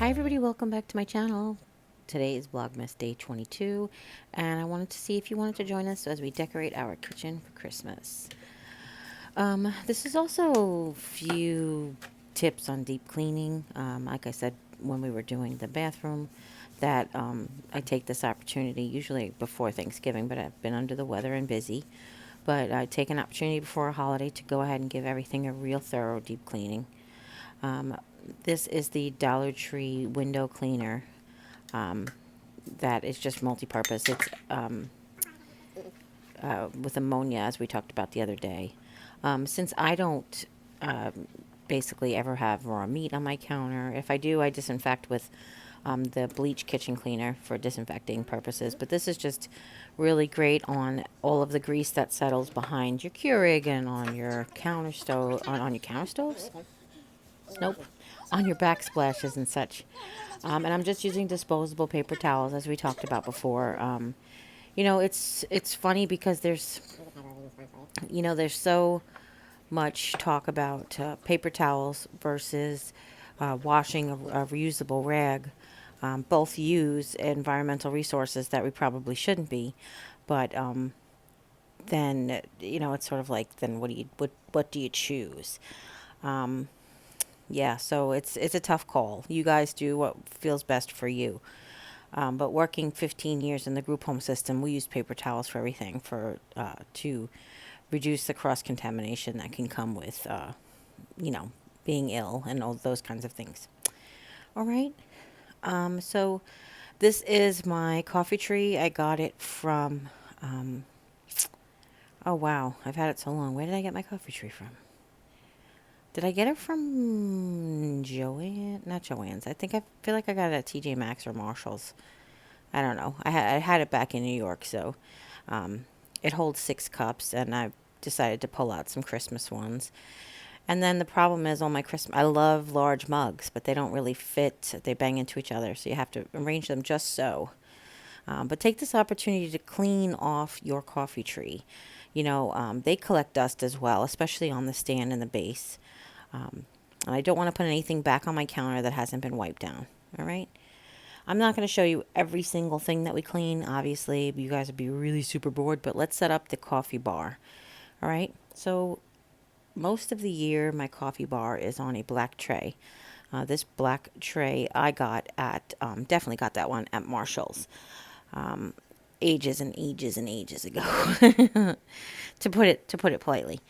Hi everybody, welcome back to my channel. Today is Vlogmas day 22 and I wanted to see if you wanted to join us as we decorate our kitchen for Christmas. This is also a few tips on deep cleaning. Like I said when we were doing the bathroom, that I take this opportunity usually before Thanksgiving, but I've been under the weather and busy. But I take an opportunity before a holiday to go ahead and give everything a real thorough deep cleaning. Um, this is the Dollar Tree window cleaner. Um, that is just multi-purpose. It's with ammonia, as we talked about the other day. Since I don't basically ever have raw meat on my counter, if I do, I disinfect with the bleach kitchen cleaner for disinfecting purposes. But this is just really great on all of the grease that settles behind your Keurig and on your counter stove, on your counter stoves. Nope. On your backsplashes and such. And I'm just using disposable paper towels, as we talked about before. It's funny because there's so much talk about paper towels versus washing a reusable rag. Both use environmental resources that we probably shouldn't be, but then it's sort of like, then what do you choose? Um, Yeah, so it's a tough call. You guys do what feels best for you. But working 15 years in the group home system, we use paper towels for everything to reduce the cross contamination that can come with you know being ill and all those kinds of things. All right. So this is my coffee tree. I got it from. Oh wow, I've had it so long. Where did I get my coffee tree from? Did I get it from Joann? Not Joann's. I feel like I got it at TJ Maxx or Marshall's. I don't know. I had it back in New York, so um, it holds 6 cups, and I decided to pull out some Christmas ones. And then the problem is all my Christmas. I love large mugs, but they don't really fit. They bang into each other, so you have to arrange them just so. But take this opportunity to clean off your coffee tree. They collect dust as well, especially on the stand and the base. Um, and I don't want to put anything back on my counter that hasn't been wiped down. All right. I'm not going to show you every single thing that we clean. Obviously, you guys would be really super bored, but let's set up the coffee bar. All right. So most of the year, my coffee bar is on a black tray. This black tray I got definitely got that one at Marshall's. Um, Ages and ages and ages ago, to put it politely.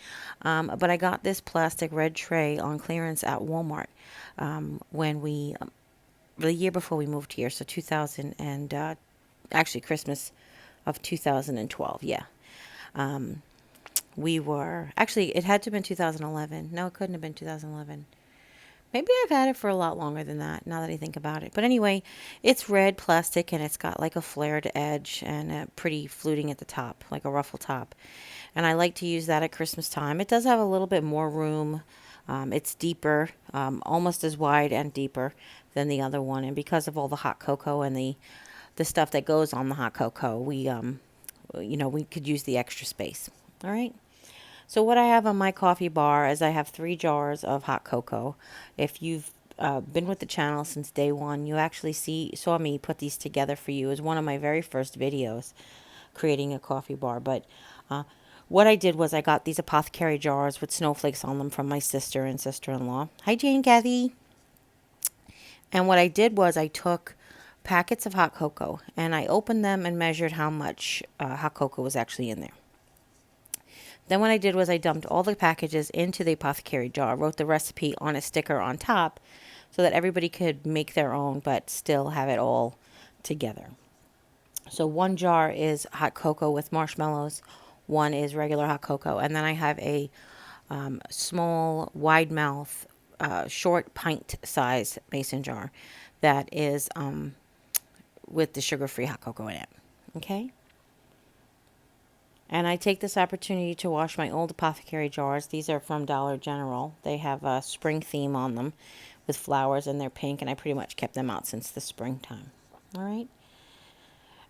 But I got this plastic red tray on clearance at Walmart when the year before we moved here, so 2000 and actually Christmas of 2012. Yeah, we were actually, it had to have been 2011. No, it couldn't have been 2011. Maybe I've had it for a lot longer than that, now that I think about it. But anyway, it's red plastic and it's got like a flared edge and a pretty fluting at the top, like a ruffle top. And I like to use that at Christmas time. It does have a little bit more room. It's deeper, almost as wide and deeper than the other one. And because of all the hot cocoa and the stuff that goes on the hot cocoa, we could use the extra space. All right. So what I have on my coffee bar is I have 3 jars of hot cocoa. If you've been with the channel since day one, you actually saw me put these together for you as one of my very first videos, creating a coffee bar. But what I did was I got these apothecary jars with snowflakes on them from my sister and sister-in-law. Hi, Jane, Kathy. And what I did was I took packets of hot cocoa and I opened them and measured how much hot cocoa was actually in there. Then what I did was I dumped all the packages into the apothecary jar, wrote the recipe on a sticker on top so that everybody could make their own but still have it all together. So 1 jar is hot cocoa with marshmallows, 1 is regular hot cocoa, and then I have a small, wide mouth, short pint size mason jar that is with the sugar-free hot cocoa in it. Okay? And I take this opportunity to wash my old apothecary jars. These are from Dollar General. They have a spring theme on them with flowers, and they're pink, and I pretty much kept them out since the springtime. All right.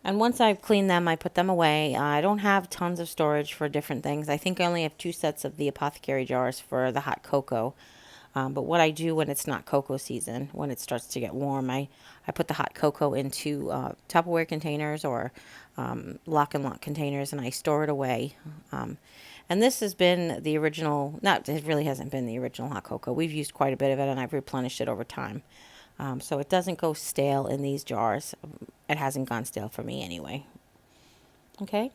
And once I've cleaned them, I put them away. I don't have tons of storage for different things. I think I only have 2 sets of the apothecary jars for the hot cocoa. But what I do when it's not cocoa season, when it starts to get warm, I put the hot cocoa into Tupperware containers or lock and lock containers, and I store it away. And this has been the original, not, it really hasn't been the original hot cocoa. We've used quite a bit of it, and I've replenished it over time. So it doesn't go stale in these jars. It hasn't gone stale for me anyway. Okay.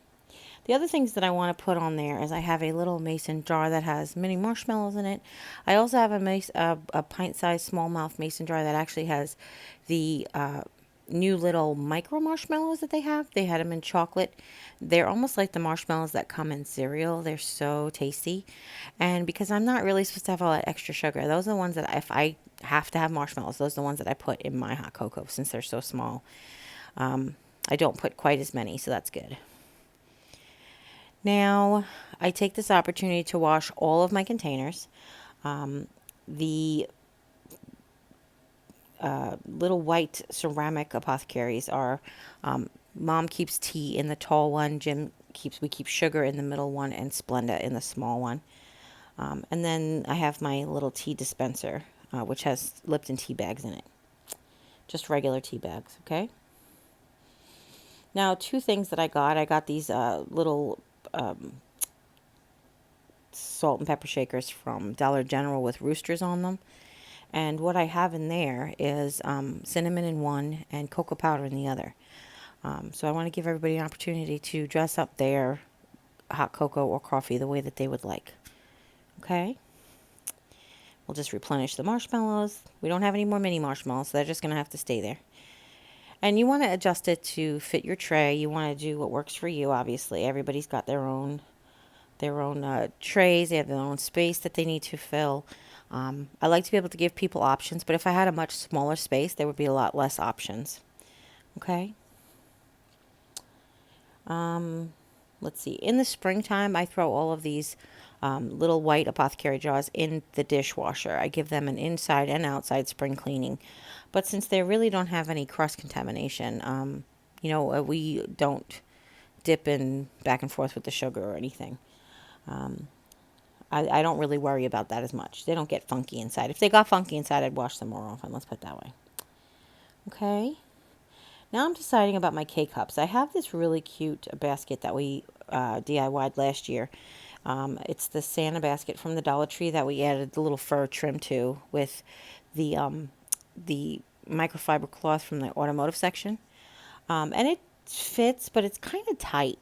The other things that I want to put on there is I have a little mason jar that has mini marshmallows in it. I also have a pint-sized smallmouth mason jar that actually has the new little micro marshmallows that they have. They had them in chocolate. They're almost like the marshmallows that come in cereal. They're so tasty. And because I'm not really supposed to have all that extra sugar, those are the ones that if I have to have marshmallows, those are the ones that I put in my hot cocoa since they're so small. I don't put quite as many, so that's good. Now, I take this opportunity to wash all of my containers. The little white ceramic apothecaries are, Mom keeps tea in the tall one, we keep sugar in the middle one, and Splenda in the small one. And then I have my little tea dispenser, which has Lipton tea bags in it. Just regular tea bags, okay? Now, two things that I got these little salt and pepper shakers from Dollar General with roosters on them. And what I have in there is cinnamon in one and cocoa powder in the other. So I want to give everybody an opportunity to dress up their hot cocoa or coffee the way that they would like. Okay? We'll just replenish the marshmallows. We don't have any more mini marshmallows, so they're just going to have to stay there. And you want to adjust it to fit your tray. You want to do what works for you, obviously. Everybody's got their own trays. They have their own space that they need to fill. I like to be able to give people options, but if I had a much smaller space, there would be a lot less options. Okay? Let's see. In the springtime, I throw all of these little white apothecary jars in the dishwasher. I give them an inside and outside spring cleaning. But since they really don't have any cross-contamination, we don't dip in back and forth with the sugar or anything. I don't really worry about that as much. They don't get funky inside. If they got funky inside, I'd wash them more often. Let's put it that way. Okay. Now I'm deciding about my K-cups. I have this really cute basket that we DIY'd last year. It's the Santa basket from the Dollar Tree that we added the little fur trim to with the microfiber cloth from the automotive section. And it fits, but it's kind of tight.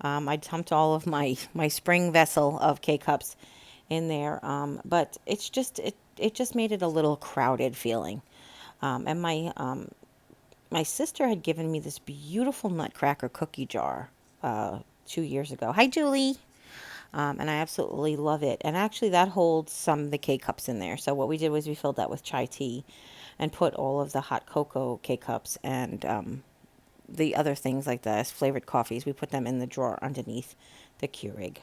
I dumped all of my spring vessel of K-cups in there, but it just made it a little crowded feeling. And my sister had given me this beautiful nutcracker cookie jar 2 years ago. Hi, Julie. And I absolutely love it. And actually, that holds some of the K-cups in there. So what we did was we filled that with chai tea and put all of the hot cocoa K-cups and the other things like the flavored coffees. We put them in the drawer underneath the Keurig.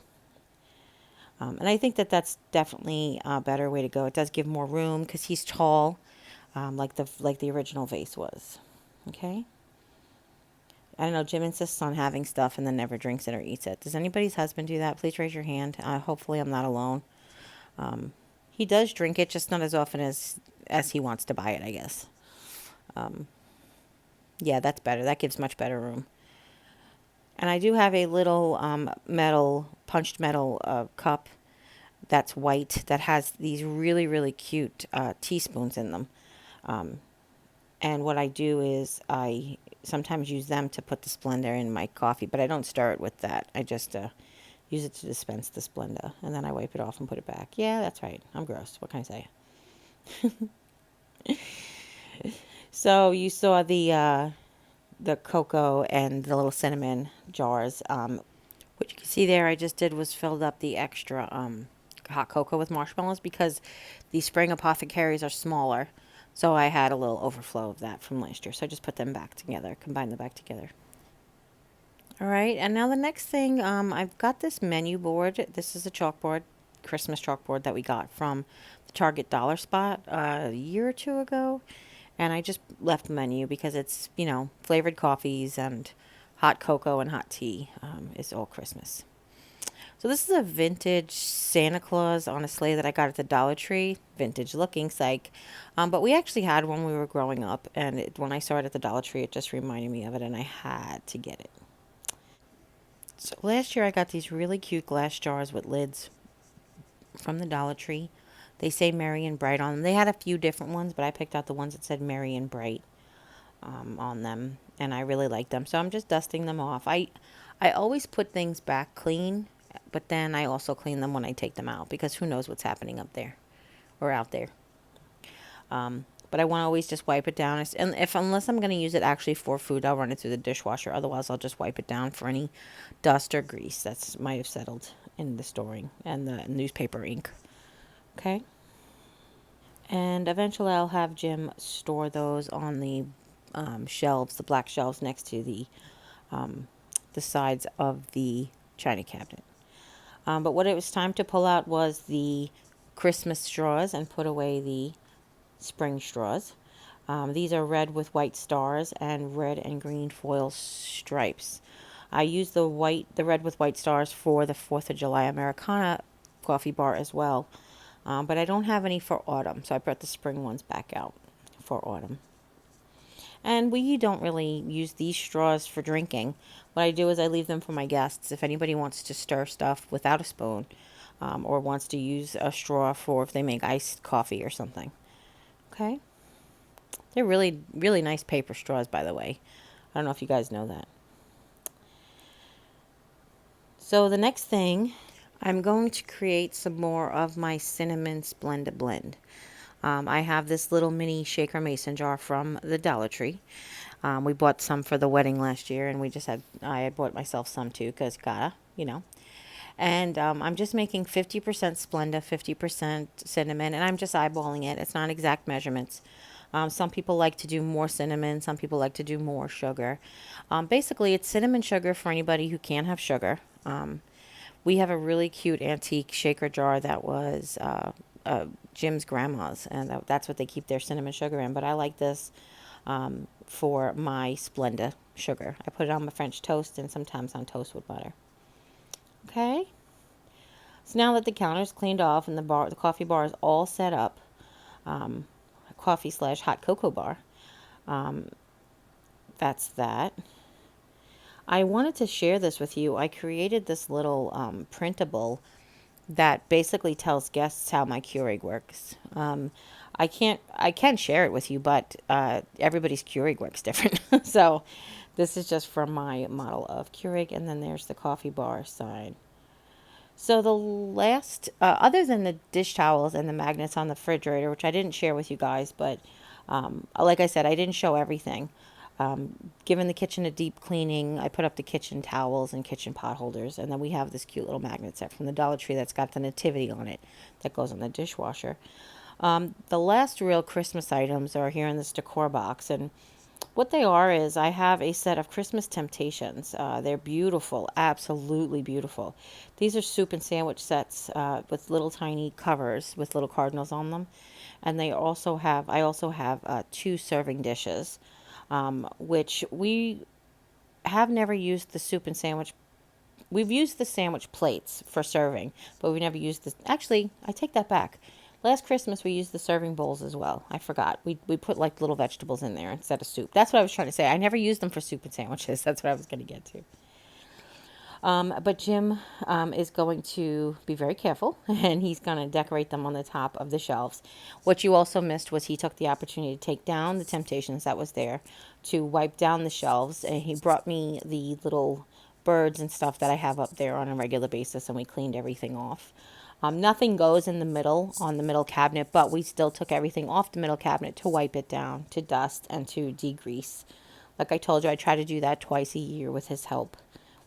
And I think that that's definitely a better way to go. It does give more room because he's tall, like the original vase was. Okay. I don't know, Jim insists on having stuff and then never drinks it or eats it. Does anybody's husband do that? Please raise your hand. Hopefully I'm not alone. He does drink it, just not as often as he wants to buy it, I guess. Yeah, that's better. That gives much better room. And I do have a little punched metal cup that's white that has these really, really cute teaspoons in them. And what I do is I sometimes use them to put the Splenda in my coffee, but I don't stir it with that. I just use it to dispense the Splenda, and then I wipe it off and put it back. Yeah, that's right. I'm gross. What can I say? So you saw the cocoa and the little cinnamon jars. What you can see there, I just did was filled up the extra hot cocoa with marshmallows because the spring apothecaries are smaller. So I had a little overflow of that from last year. So I just put them back together, combined them back together. All right, and now the next thing, I've got this menu board. This is a chalkboard, Christmas chalkboard that we got from the Target Dollar Spot a year or two ago. And I just left the menu because it's, flavored coffees and hot cocoa and hot tea is all Christmas. So this is a vintage Santa Claus on a sleigh that I got at the Dollar Tree. Vintage looking, psych. But we actually had one when we were growing up, and when I saw it at the Dollar Tree, it just reminded me of it, and I had to get it. So last year I got these really cute glass jars with lids from the Dollar Tree. They say Merry and Bright on them. They had a few different ones, but I picked out the ones that said Merry and Bright on them, and I really like them. So I'm just dusting them off. I always put things back clean, but then I also clean them when I take them out because who knows what's happening up there or out there. But I want to always just wipe it down. And if unless I'm going to use it actually for food, I'll run it through the dishwasher. Otherwise, I'll just wipe it down for any dust or grease that might have settled in the storing and the newspaper ink. Okay. And eventually, I'll have Jim store those on the shelves, the black shelves next to the sides of the china cabinet. But what it was time to pull out was the Christmas straws and put away the spring straws. These are red with white stars and red and green foil stripes. I use the red with white stars for the 4th of July Americana coffee bar as well. But I don't have any for autumn, so I brought the spring ones back out for autumn. And we don't really use these straws for drinking. What I do is I leave them for my guests. If anybody wants to stir stuff without a spoon, or wants to use a straw for if they make iced coffee or something. Okay? They're really, really nice paper straws, by the way. I don't know if you guys know that. So the next thing, I'm going to create some more of my cinnamon Splenda blend. I have this little mini shaker mason jar from the Dollar Tree. We bought some for the wedding last year, and I had bought myself some too, because gotta, you know. And I'm just making 50% Splenda, 50% cinnamon, and I'm just eyeballing it. It's not exact measurements. Some people like to do more cinnamon. Some people like to do more sugar. Basically, it's cinnamon sugar for anybody who can't have sugar. We have a really cute antique shaker jar that was Jim's grandma's, and that's what they keep their cinnamon sugar in. But I like this for my Splenda sugar. I put it on my French toast and sometimes on toast with butter. Okay. So now that the counter's cleaned off and the coffee bar is all set up, coffee/hot cocoa bar. That's that. I wanted to share this with you. I created this little printable that basically tells guests how my Keurig works. I can share it with you, but everybody's Keurig works different. So this is just from my model of Keurig, and then there's the coffee bar side. So the last, other than the dish towels and the magnets on the refrigerator, which I didn't share with you guys, but like I said, I didn't show everything. Given the kitchen a deep cleaning, I put up the kitchen towels and kitchen pot holders, and then we have this cute little magnet set from the Dollar Tree that's got the nativity on it that goes on the dishwasher. The last real Christmas items are here in this decor box, and what they are is I have a set of Christmas Temptations. They're beautiful, absolutely beautiful. These are soup and sandwich sets with little tiny covers with little cardinals on them, and I also have 2 serving dishes, which we have never used the soup and sandwich. We've used the sandwich plates for serving, but we've never used this. Actually, I take that back. Last Christmas, we used the serving bowls as well. I forgot. We put like little vegetables in there instead of soup. That's what I was trying to say. I never used them for soup and sandwiches. That's what I was going to get to. But Jim is going to be very careful, and he's going to decorate them on the top of the shelves. What you also missed was he took the opportunity to take down the Temptations that was there to wipe down the shelves, and he brought me the little birds and stuff that I have up there on a regular basis, and we cleaned everything off. Nothing goes in the middle on the middle cabinet, but we still took everything off the middle cabinet to wipe it down, to dust, and to degrease. Like I told you, I try to do that twice a year with his help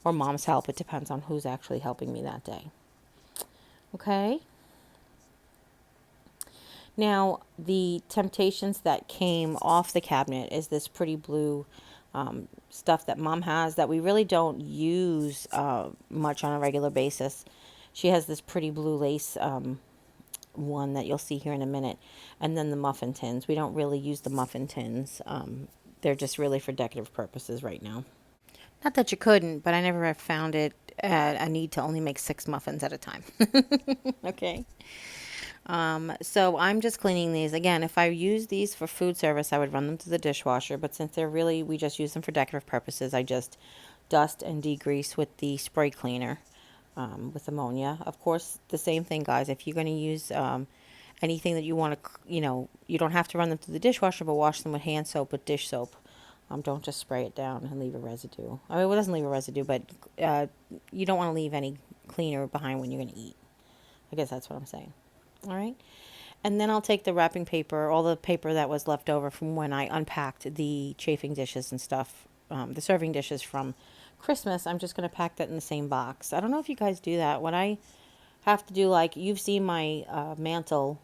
or mom's help. It depends on who's actually helping me that day. Okay. Now, the Temptations that came off the cabinet is this pretty blue stuff that mom has that we really don't use much on a regular basis. She has this pretty blue lace one that you'll see here in a minute. And then the muffin tins. We don't really use the muffin tins. They're just really for decorative purposes right now. Not that you couldn't, but I never have found it a need to only make 6 muffins at a time. Okay. So I'm just cleaning these. Again, if I use these for food service, I would run them through the dishwasher. But since they're really, we just use them for decorative purposes, I just dust and degrease with the spray cleaner with ammonia. Of course, the same thing, guys. If you're going to use anything that you want to, you don't have to run them through the dishwasher, but wash them with hand soap, with dish soap. Don't just spray it down and leave a residue. I mean, it doesn't leave a residue, but you don't want to leave any cleaner behind when you're going to eat. I guess that's what I'm saying. All right. And then I'll take the wrapping paper, all the paper that was left over from when I unpacked the chafing dishes and stuff, the serving dishes from Christmas. I'm just going to pack that in the same box. I don't know if you guys do that. When I have to do, like, you've seen my mantle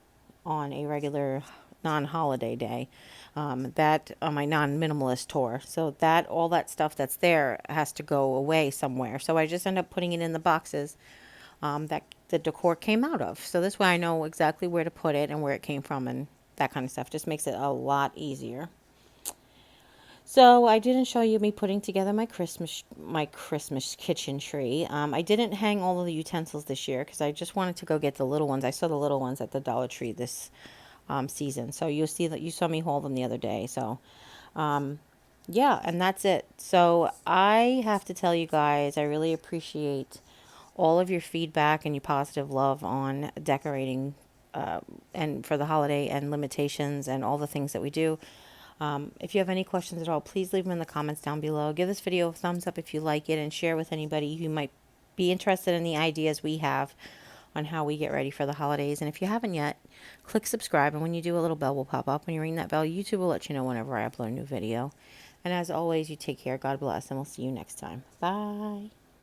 on a regular non-holiday day, that on my non-minimalist tour. So that, all that stuff that's there has to go away somewhere. So I just end up putting it in the boxes that the decor came out of. So this way I know exactly where to put it and where it came from and that kind of stuff. Just makes it a lot easier. So I didn't show you me putting together my Christmas kitchen tree. I didn't hang all of the utensils this year because I just wanted to go get the little ones. I saw the little ones at the Dollar Tree this season. So you'll see that you saw me haul them the other day. So yeah, and that's it. So I have to tell you guys, I really appreciate all of your feedback and your positive love on decorating and for the holiday and limitations and all the things that we do. If you have any questions at all, please leave them in the comments down below. Give this video a thumbs up if you like it and share with anybody who might be interested in the ideas we have on how we get ready for the holidays. And if you haven't yet, click subscribe, and when you do, a little bell will pop up. When you ring that bell, YouTube will let you know whenever I upload a new video. And as always, you take care, God bless, and we'll see you next time. Bye.